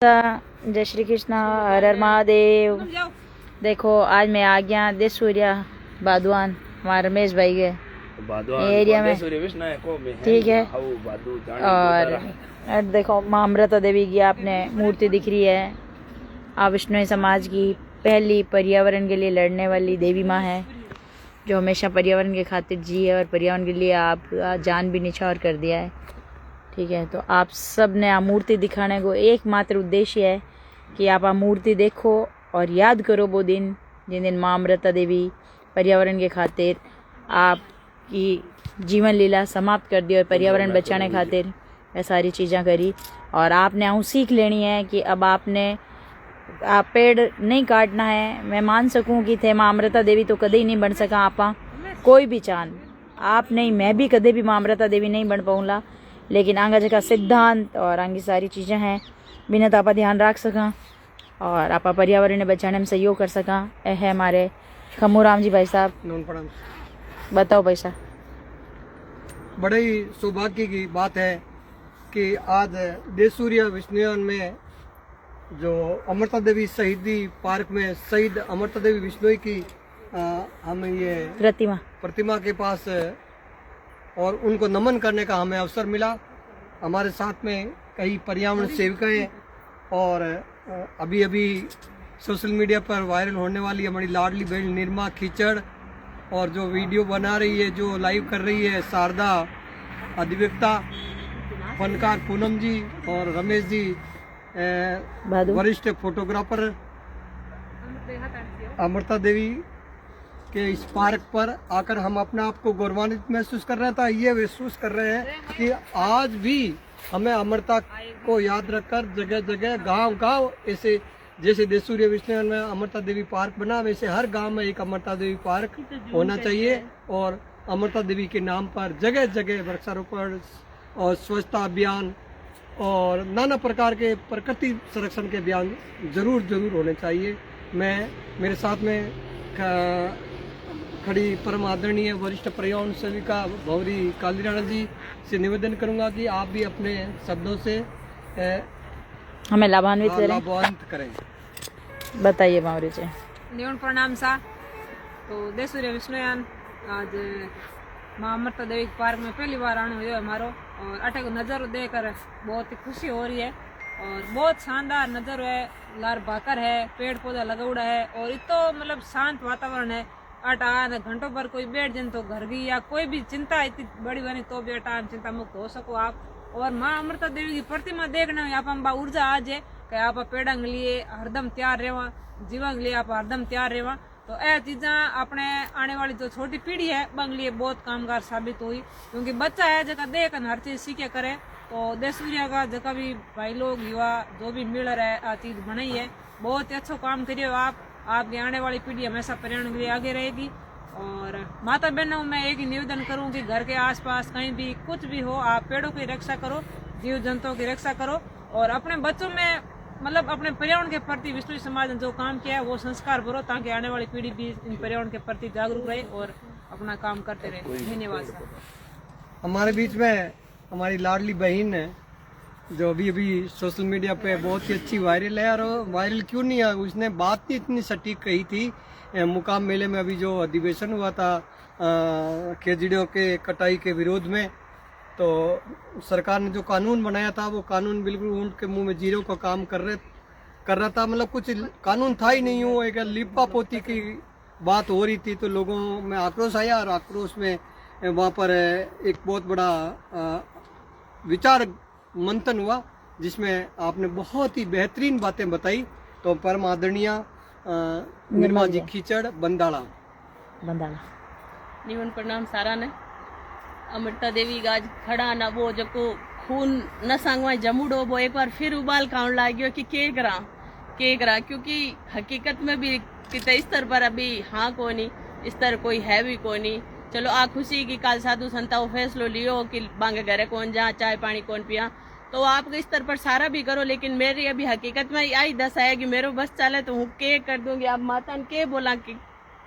जय श्री कृष्णा, हर हर महादेव। देखो आज मैं आ गया देश सूर्या बादवान, हमारे रमेश भाई के एरिया में, ठीक है। और देखो माँ अमृता देवी की आपने मूर्ति दिख रही है। आप विष्णु समाज की पहली पर्यावरण के लिए लड़ने वाली देवी माँ है, जो हमेशा पर्यावरण के खातिर जी है और पर्यावरण के लिए आपका जान भी निछावर कर दिया है, ठीक है। तो आप सब ने मूर्ति दिखाने को एकमात्र उद्देश्य है कि आप मूर्ति देखो और याद करो वो दिन जिन दिन माँ अमृता देवी पर्यावरण के खातिर आपकी जीवन लीला समाप्त कर दी और पर्यावरण बचाने खातिर ये सारी चीज़ें करी। और आपने आऊँ सीख लेनी है कि अब आप पेड़ नहीं काटना है। मैं मान सकूं कि थे माँ अमृता देवी तो कदे ही नहीं बन सका आपा, कोई भी चांद आप नहीं, मैं भी कदे भी माँ अमृता देवी नहीं बन पाऊँगा, लेकिन आगे जगह सिद्धांत और आगे सारी चीज़ें हैं बिना तो आप ध्यान रख सका और आप पर्यावरण बचाने में सहयोग कर सका। है हमारे खमूराम जी भाई साहब, बताओ भाई साहब। बड़े ही सौभाग्य की बात है कि आज देश सूर्या विष्णुयान में जो अमृता देवी शहीदी पार्क में शहीद अमृता देवी विष्णोई की हम ये प्रतिमा के पास और उनको नमन करने का हमें अवसर मिला। हमारे साथ में कई पर्यावरण सेविकाएं और अभी सोशल मीडिया पर वायरल होने वाली हमारी लाडली बहन निर्मा खिचड़ और जो वीडियो बना रही है, जो लाइव कर रही है शारदा अधिवक्ता, फनकार पूनम जी और रमेश जी वरिष्ठ फोटोग्राफर, अमृता देवी के इस पार्क पर आकर हम अपने आप को गौरवान्वित महसूस कर रहे हैं। ये महसूस कर रहे हैं कि आज भी हमें अमृता को याद रखकर जगह जगह गांव ऐसे जैसे देश सूर्या विष्णुयान में अमृता देवी पार्क बना, वैसे हर गांव में एक अमृता देवी पार्क होना चाहिए और अमृता देवी के नाम पर जगह जगह वृक्षारोपण और स्वच्छता अभियान और नाना प्रकार के प्रकृति संरक्षण के अभियान जरूर होने चाहिए। मैं मेरे साथ में खड़ी परम आदरणीय वरिष्ठ पर्यावरण सेविका भौरी कालीराणा जी से निवेदन करूंगा कि आप भी अपने शब्दों से हमें लाभान्वित करें। बताइए भौरी जी। निवन प्रणाम सा। तो देश सूर्या विष्णुयान आज माँ अमृता देवी पार्क में पहली बार आना हुआ हमारो और अटे को नज़ारो देखकर बहुत ही खुशी हो रही है और बहुत शानदार नज़ारो है। लार भाकर है, पेड़ पौधा लगाउड़ा है और इतो मतलब शांत वातावरण है। अटा घंटों पर कोई बैठ जाए तो घर की या कोई भी चिंता इतनी बड़ी बनी तो भी अटा चिंता मुक्त हो सको आप। और माँ अमृता देवी की प्रतिमा देखने में आप ऊर्जा आ जाए कि आप पेड़ा के लिए हरदम तैयार रहवा, जीवन के लिए आप हरदम तैयार रहवा। तो यह चीज़ा अपने आने वाली जो छोटी पीढ़ी है बंग लिए बहुत कामगार साबित हुई, क्योंकि बच्चा है जगह देख हर चीज़ सीखे करे। तो देश सूर्या का जगह भी भाई लोग युवा जो भी मिल रहा है आ चीज़ बनाई है, बहुत ही अच्छा काम करिए आप। आपकी आने वाली पीढ़ी हमेशा पर्यावरण के लिए आगे रहेगी। और माता बहनों मैं एक ही निवेदन करूं कि घर के आसपास कहीं भी कुछ भी हो आप पेड़ों की रक्षा करो, जीव जंतुओं की रक्षा करो और अपने बच्चों में मतलब अपने पर्यावरण के प्रति विष्णु समाज ने जो काम किया है वो संस्कार भरो, ताकि आने वाली पीढ़ी भी इन पर्यावरण के प्रति जागरूक रहे और अपना काम करते रहे। धन्यवाद सर। हमारे बीच में हमारी लाडली बहन है जो अभी सोशल मीडिया पे बहुत ही अच्छी वायरल है। और वायरल क्यों नहीं है, उसने बात ही इतनी सटीक कही थी। मुकाम मेले में अभी जो अधिवेशन हुआ था खेजड़ियों के कटाई के विरोध में, तो सरकार ने जो कानून बनाया था वो कानून बिल्कुल उनके मुंह में जीरो का काम कर रहा था। मतलब कुछ कानून था ही नहीं, वो एक लिपा पोती की बात हो रही थी। तो लोगों में आक्रोश आया और आक्रोश में वहाँ पर एक बहुत बड़ा विचार मंथन हुआ जिसमें आपने बहुत ही बेहतरीन बातें बताई। तो परम आदरणीय निर्मा जी खिचड़ बंदाला निवन प्रणाम सारा ने। अमृता देवी गाज खड़ा ना वो जो खून न सांगवा जमुड़ो वो एक बार फिर उबाल खाने लग गयो कि के करा, क्योंकि हकीकत में भी कितने स्तर पर अभी हाँ को नहीं स्तर कोई है भी को नहीं। चलो आ खुशी की काल साधु संता वो फैसलो लियो कि बांगे घरे कौन जा चाय पानी कौन पिया, तो आपके स्तर पर सारा भी करो। लेकिन मेरी अभी हकीकत में यही दशा है कि मेरे बस चले तो हूँ के कर दूंगी। आप माता ने के बोला कि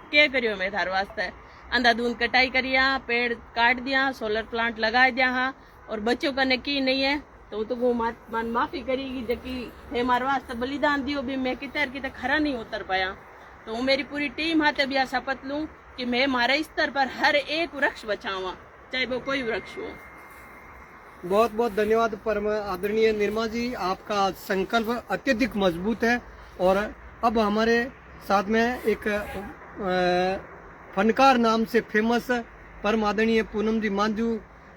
के करियो मैं थार वास्ते अंधाधुंध कटाई करिया, पेड़ काट दिया, सोलर प्लांट लगा दिया हाँ, और बच्चों का नकी नहीं है तो वो मान माफी करेगी जबकि थे हमारे वास्ते बलिदान दियो भी मैं कितर खरा नहीं उतर पाया। तो वो मेरी पूरी टीम हाथे भी शपथ लूं कि मैं हमारे स्तर पर हर एक वृक्ष बचाऊं, चाहे वो कोई वृक्ष हो। बहुत बहुत धन्यवाद परम आदरणीय निर्मा जी, आपका संकल्प अत्यधिक मजबूत है। और अब हमारे साथ में एक फनकार नाम से फेमस परम आदरणीय पूनम जी मांझू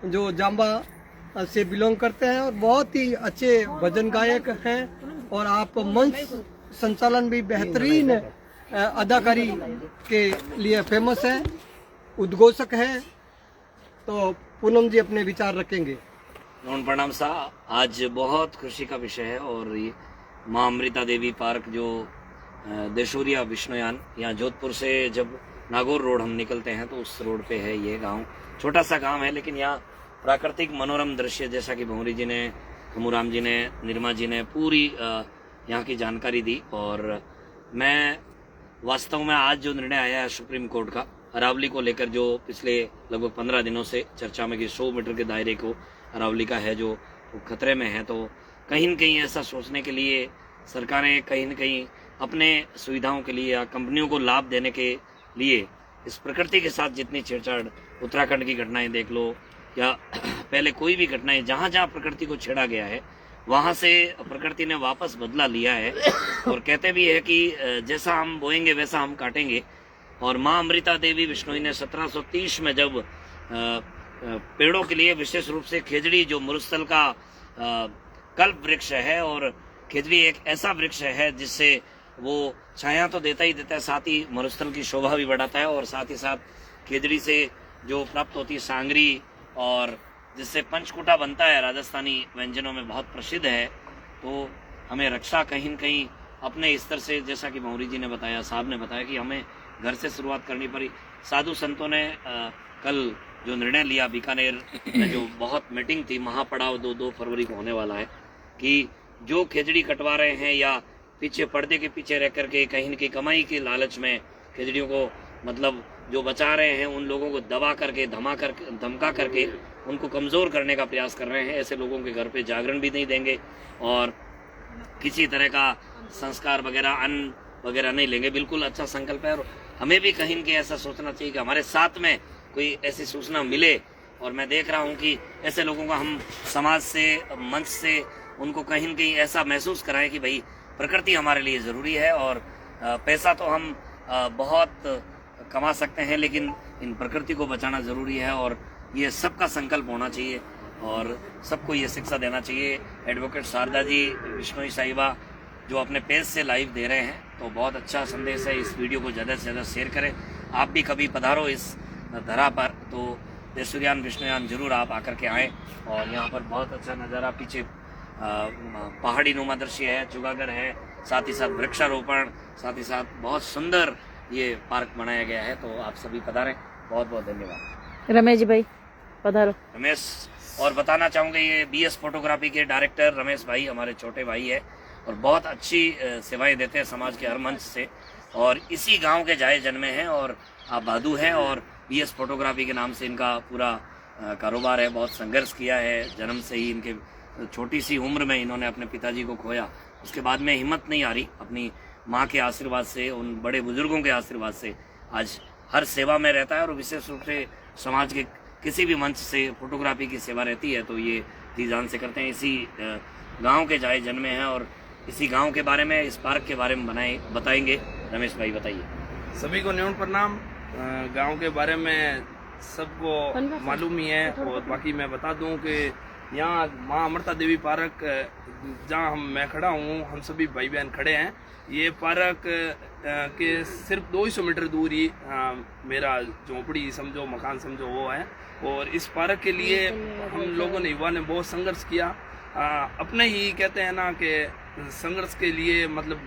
जो जाम्बा से बिलोंग करते हैं और बहुत ही अच्छे भजन गायक हैं और आप मंच संचालन भी बेहतरीन अदाकारी के लिए फेमस है, उद्घोषक हैं। तो पूनम जी अपने विचार रखेंगे। नमन प्रणाम सा। आज बहुत खुशी का विषय है और ये माँ अमृता देवी पार्क जो देशोरिया विष्णुयान, यहाँ जोधपुर से जब नागौर रोड हम निकलते हैं तो उस रोड पे है ये गांव। छोटा सा गांव है लेकिन यहाँ प्राकृतिक मनोरम दृश्य, जैसा कि भंवरी जी ने, खमूराम जी ने, निर्मा जी ने पूरी यहाँ की जानकारी दी। और मैं वास्तव में आज जो निर्णय आया है सुप्रीम कोर्ट का अरावली को लेकर, जो पिछले लगभग 15 दिनों से चर्चा में कि 100 मीटर के दायरे को अरावली का है जो खतरे में है, तो कहीं न कहीं ऐसा सोचने के लिए सरकारें कहीं न कहीं अपने सुविधाओं के लिए या कंपनियों को लाभ देने के लिए इस प्रकृति के साथ जितनी छेड़छाड़, उत्तराखंड की घटनाएं देख लो या पहले कोई भी घटनाएं, जहां जहां प्रकृति को छेड़ा गया है वहां से प्रकृति ने वापस बदला लिया है। और कहते भी है कि जैसा हम बोएंगे वैसा हम काटेंगे। और माँ अमृता देवी विष्णोई ने 1730 में जब पेड़ों के लिए विशेष रूप से खेजड़ी, जो मरुस्थल का कल्प वृक्ष है, और खेजड़ी एक ऐसा वृक्ष है जिससे वो छाया तो देता ही देता है, साथ ही मरुस्थल की शोभा भी बढ़ाता है। और साथ ही साथ खेजड़ी से जो प्राप्त होती है सांगरी, और जिससे पंचकुटा बनता है, राजस्थानी व्यंजनों में बहुत प्रसिद्ध है। तो हमें रक्षा कहीं न कहीं अपने स्तर से, जैसा कि भंवरी जी ने बताया, साहब ने बताया कि हमें घर से शुरुआत करनी पड़ी। साधु संतों ने कल जो निर्णय लिया बीकानेर में, जो बहुत मीटिंग थी, महापड़ाव 2 फरवरी को होने वाला है, कि जो खेजड़ी कटवा रहे हैं या पीछे पर्दे के पीछे रह करके कहीं न कहीं कमाई के लालच में खेजड़ियों को मतलब जो बचा रहे हैं, उन लोगों को दबा करके, धमका करके उनको कमज़ोर करने का प्रयास कर रहे हैं। ऐसे लोगों के घर पे जागरण भी नहीं देंगे और किसी तरह का संस्कार वगैरह, अन्न वगैरह नहीं लेंगे। बिल्कुल अच्छा संकल्प है और हमें भी कहीं न कहीं ऐसा सोचना चाहिए कि हमारे साथ में कोई ऐसी सूचना मिले। और मैं देख रहा हूँ कि ऐसे लोगों को हम समाज से, मंच से उनको कहीं न कहीं ऐसा महसूस कराएं कि भाई प्रकृति हमारे लिए ज़रूरी है और पैसा तो हम बहुत कमा सकते हैं लेकिन इन प्रकृति को बचाना ज़रूरी है। और ये सबका संकल्प होना चाहिए और सबको ये शिक्षा देना चाहिए। एडवोकेट शारदा जी विष्णोई साहिबा जो अपने पेज से लाइव दे रहे हैं, तो बहुत अच्छा संदेश है। इस वीडियो को ज़्यादा से ज़्यादा शेयर करें। आप भी कभी पधारो इस धरा पर, तो देशुरियान विष्णुयान जरूर आप आकर के आएँ। और यहाँ पर बहुत अच्छा नज़ारा, पीछे पहाड़ी नुमा दृश्य है, चुगागर है, साथ ही साथ वृक्षारोपण, साथ ही साथ बहुत सुंदर ये पार्क बनाया गया है। तो आप सभी पधारें। बहुत बहुत धन्यवाद। रमेश जी भाई पधारो। रमेश, और बताना चाहूँगा ये BS फोटोग्राफी के डायरेक्टर रमेश भाई हमारे छोटे भाई है और बहुत अच्छी सेवाएं देते हैं समाज के हर मंच से, और इसी गांव के जाए जन्मे हैं और आप भादू हैं। और BS फोटोग्राफी के नाम से इनका पूरा कारोबार है। बहुत संघर्ष किया है, जन्म से ही इनके छोटी सी उम्र में इन्होंने अपने पिताजी को खोया। उसके बाद में हिम्मत नहीं आ रही, अपनी माँ के आशीर्वाद से, उन बड़े बुजुर्गों के आशीर्वाद से आज हर सेवा में रहता है। और विशेष रूप से समाज के किसी भी मंच से फोटोग्राफी की सेवा रहती है तो ये जी जान से करते हैं। इसी गांव के जाए जन्मे हैं और इसी गांव के बारे में, इस पार्क के बारे में बताएंगे। रमेश भाई बताइए। सभी को न्यून प्रणाम। गांव के बारे में सबको मालूम ही है और बाकी मैं बता दूं कि यहाँ माँ अमृता देवी पार्क, जहाँ मैं खड़ा हूँ, हम सभी भाई बहन खड़े हैं। ये पार्क के सिर्फ 200 मीटर दूर ही मेरा झोंपड़ी समझो, मकान समझो, वो है। और इस पार्क के लिए हम लोगों ने, युवा ने बहुत संघर्ष किया। अपने ही कहते हैं ना कि संघर्ष के लिए, मतलब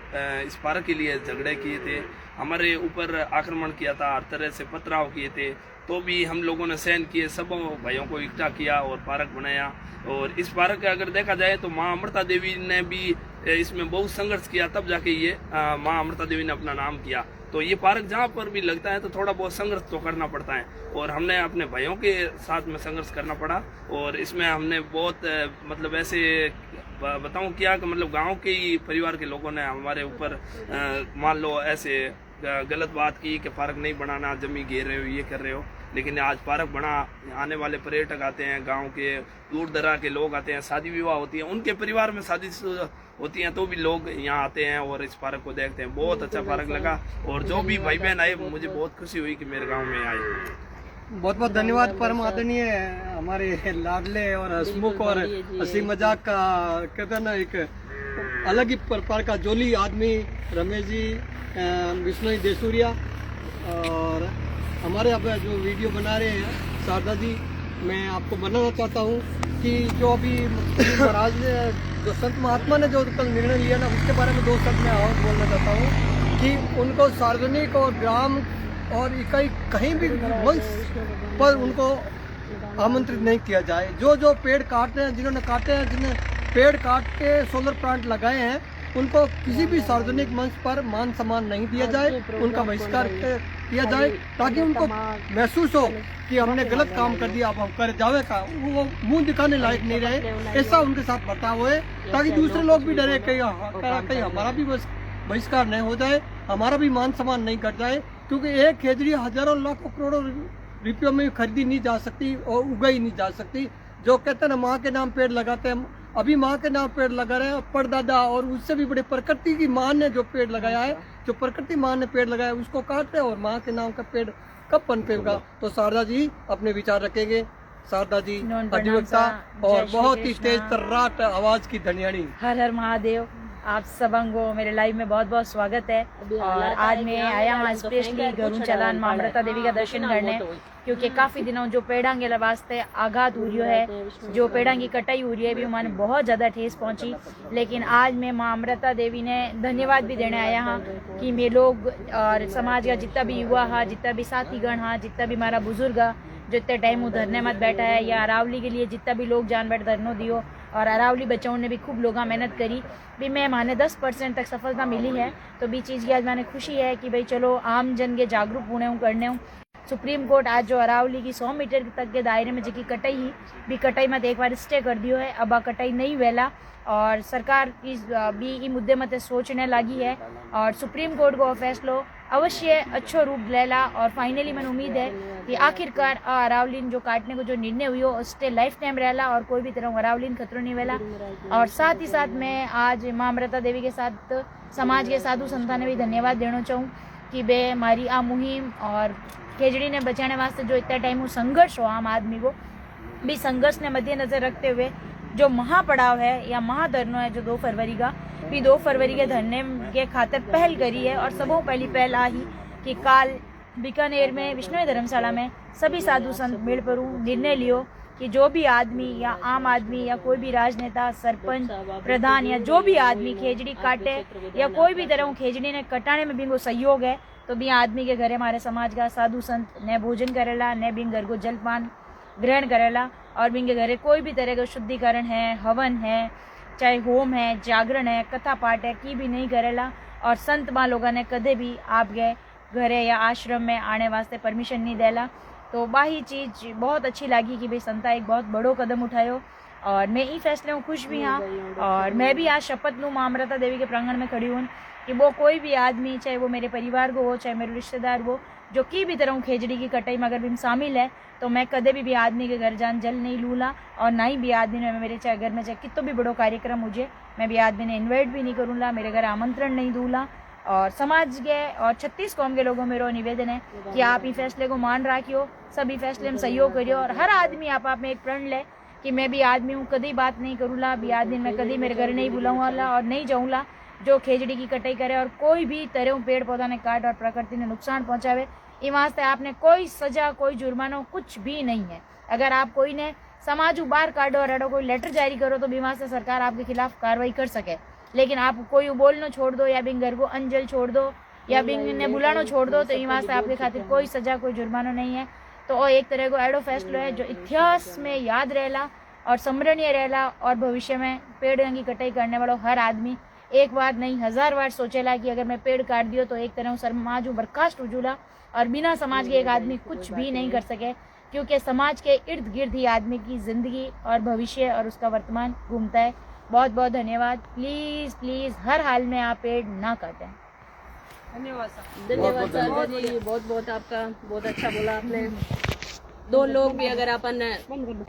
इस पार्क के लिए झगड़े किए थे, हमारे ऊपर आक्रमण किया था, हर तरह से पथराव किए थे, तो भी हम लोगों ने सहन किए, सब भाइयों को इकट्ठा किया और पार्क बनाया। और इस पार्क का अगर देखा जाए तो माँ अमृता देवी ने भी इसमें बहुत संघर्ष किया, तब जाके ये माँ अमृता देवी ने अपना नाम किया। तो ये पार्क जहाँ पर भी लगता है तो थोड़ा बहुत संघर्ष तो करना पड़ता है, और हमने अपने भाइयों के साथ में संघर्ष करना पड़ा। और इसमें हमने बहुत मतलब ऐसे बताऊं क्या कि मतलब गांव के ही परिवार के लोगों ने हमारे ऊपर मान लो ऐसे गलत बात की कि पार्क नहीं बनाना, जमी घेर रहे हो, ये कर रहे हो। लेकिन आज पार्क बना, आने वाले पर्यटक आते हैं, गांव के दूर दराज के लोग आते हैं, शादी विवाह होती है, उनके परिवार में शादी होती हैं तो भी लोग यहाँ आते हैं और इस पार्क को देखते हैं। बहुत अच्छा पार्क लगा, और जो भी भाई बहन आए मुझे बहुत खुशी हुई कि मेरे गाँव में आए। बहुत बहुत धन्यवाद परम आदरणीय हमारे लाडले और हंसमुख और हंसी मजाक का कहते हैं ना एक अलग ही प्रकार का जोली आदमी रमेश जी, विष्णु देसूरिया, और हमारे अब जो वीडियो बना रहे हैं शारदा जी, मैं आपको बताना चाहता हूँ कि जो अभी महाराज ने जो संत महात्मा ने जो कल निर्णय लिया ना, उसके बारे में 2 शब्द मैं और बोलना चाहता हूँ कि उनको सार्वजनिक और ग्राम और इकाई कहीं भी मंच पर उनको आमंत्रित नहीं किया जाए। जो पेड़ काट रहे हैं, जिन्होंने काटे हैं, जिन्हें पेड़ काट के सोलर प्लांट लगाए हैं, उनको किसी भी सार्वजनिक मंच पर मान सम्मान नहीं दिया जाए, उनका बहिष्कार किया जाए, ताकि उनको महसूस हो कि हमने गलत काम कर दिया, अब हम कर जावे का वो मुंह दिखाने लायक नहीं रहे। ऐसा उनके साथ बर्ताव हुए ताकि दूसरे लोग भी डरे कहीं हमारा भी बहिष्कार नहीं हो जाए, हमारा भी मान सम्मान नहीं कर जाए। क्योंकि एक खेजड़ी हजारों लाखों करोड़ों रुपयों में खरीदी नहीं जा सकती और उगाई नहीं जा सकती। जो कहते हैं ना, माँ के नाम पेड़ लगाते हैं, अभी माँ के नाम पेड़ लगा रहे हैं, परदादा और उससे भी बड़े प्रकृति की माँ ने जो पेड़ लगाया है, जो प्रकृति माँ ने पेड़ लगाया है, उसको काट रहे हैं, और माँ के नाम का पेड़ कब पनपेगा। तो शारदा जी अपने विचार रखेंगे। शारदा जी अधिवक्ता और बहुत ही तेज तर्राट आवाज की धनियाणी। हर हर महादेव। आप सबंगो मेरे लाइव में बहुत बहुत स्वागत है। और आज मैं आया हूँ स्पेशली गरुण चलान मां अमृता देवी का दर्शन करने, क्योंकि काफ़ी दिनों जो पेड़ांगे वास्ते आघात हो रही है, जो पेड़ां की कटाई हो रही है, भी माने बहुत ज़्यादा ठेस पहुंची। लेकिन आज मैं मां अमृता देवी ने धन्यवाद भी देने आया हाँ कि मैं लोग और समाज का जितना भी युवा हा, जितना भी साथीगण हा, जितना भी हमारा बुजुर्ग हा, जो इतने टाइम वो धरने मत बैठा है, या अरावली के लिए जितना भी लोग जान बैठ धरनो दियो, और अरावली बच्चों ने भी खूब लोग मेहनत करी, भी मैं माने 10% तक सफलता मिली है। तो भी चीज़ की आज मैंने खुशी है कि भाई चलो आम जन के जागरूक होने हूँ करने हूँ। सुप्रीम कोर्ट आज जो अरावली की 100 मीटर तक के दायरे में जी कटाई ही भी कटाई मत एक बार स्टे कर दियो है, अब कटाई नहीं वेला, और सरकार इस भी ई मुद्दे मत सोचने लगी है, और सुप्रीम कोर्ट को फैसलो अवश्य अच्छो रूप लेला। और फाइनली मैंने उम्मीद है कि आखिरकार अरावलीन जो काटने को जो निर्णय हुई हो स्टे लाइफ टाइम रहला, और कोई भी तरह अरावलीन खतरो नहीं वेला। और साथ ही साथ मैं आज मां अमृता देवी के साथ समाज के साधु संतान ने भी धन्यवाद देना चाहूँ कि बे मारी आ मुहिम और खेजड़ी ने बचाने वास्ते जो इतना टाइम संघर्ष हो आम आदमी को भी संघर्ष ने मद्देनजर रखते हुए जो महापड़ाव है या महाधरनो है जो 2 फरवरी का, भी 2 फरवरी के धरने के खातिर पहल करी है। और सबों पहली पहल आ ही कि काल बीकानेर में विष्णु धर्मशाला में सभी साधु संत मिल पर निर्णय लियो कि जो भी आदमी या आम आदमी या कोई भी राजनेता, सरपंच, प्रधान या जो भी आदमी खेजड़ी काटे या कोई भी तरह खेजड़ी ने कटाने में भी वो सहयोग है, तो भी आदमी के घरे हमारे समाज का साधु संत ने भोजन करेला, ने भी घर को जलपान ग्रहण करेला, और भी के घरे कोई भी तरह का शुद्धिकरण है, हवन है, चाहे होम है, जागरण है, कथा पाठ है, की भी नहीं करेला। और संत माँ लोगों ने कदे भी आप गए घरे या आश्रम में आने वास्ते परमिशन नहीं देला। तो बाही चीज़ बहुत अच्छी लगी कि भाई संता एक बहुत बड़ो कदम उठायो, और मैं ई फैसले में खुश भी हाँ। और मैं भी आज शपथ लूँ मां अमृता देवी के प्रांगण में खड़ी हूँ कि वो कोई भी आदमी, चाहे वो मेरे परिवार को हो, चाहे मेरे रिश्तेदार हो, जो की भी तरह खेजड़ी की कटाई में अगर भी शामिल है, तो मैं कदे भी आदमी के घर जान जल नहीं लूला, और ना ही भी आदमी ने मेरे चाहे घर में चाहे कितना भी बड़ो कार्यक्रम मुझे मैं भी आदमी ने इन्वाइट भी नहीं करूँगा, मेरे घर आमंत्रण नहीं दूला। और समाज के और 36 कौम के लोगों मेरा निवेदन है कि आप ये फैसले को मान रखियो, सभी फैसले में सहयोग करियो, और हर आदमी आप में एक प्रण ले कि मैं भी आदमी हूँ, कभी बात नहीं करूँगा, भी आदमी मैं कभी मेरे घर नहीं बुलाऊँगा और नहीं जाऊँगा जो खेजड़ी की कटाई करे और कोई भी तरह पेड़ पौधा ने काट और प्रकृति ने नुकसान पहुँचावे। ये वास्ते आपने कोई सजा, कोई जुर्माना कुछ भी नहीं है। अगर आप कोई ने समाज बाहर काटो और अड़ो कोई लेटर जारी करो तो भी वहाँ से सरकार आपके खिलाफ कार्रवाई कर सके, लेकिन आप कोई बोलना छोड़ दो या बिंग घर को अंजल छोड़ दो या बिंग ने बुलाना छोड़ दो, तो वहाँ से आपके खातिर कोई सजा, कोई जुर्माना नहीं है। तो एक तरह को एडो फैसलो है जो इतिहास में याद रहेला और स्मरणीय रहेला, और भविष्य में पेड़ की कटाई करने वालों हर आदमी एक बार नहीं 1000 बार सोचेला कि अगर मैं पेड़ काट दियो तो एक तरह समाज बर्खास्त हो जूला और बिना समाज के एक आदमी कुछ भी नहीं कर सके, क्योंकि समाज के इर्द गिर्द ही आदमी की ज़िंदगी और भविष्य और उसका वर्तमान घूमता है। बहुत बहुत धन्यवाद। प्लीज़ प्लीज़ हर हाल में आप पेड़ ना काटें। धन्यवाद सर। धन्यवाद सर जी, बहुत बहुत आपका, बहुत अच्छा बोला आपने। दो लोग भी अगर अपन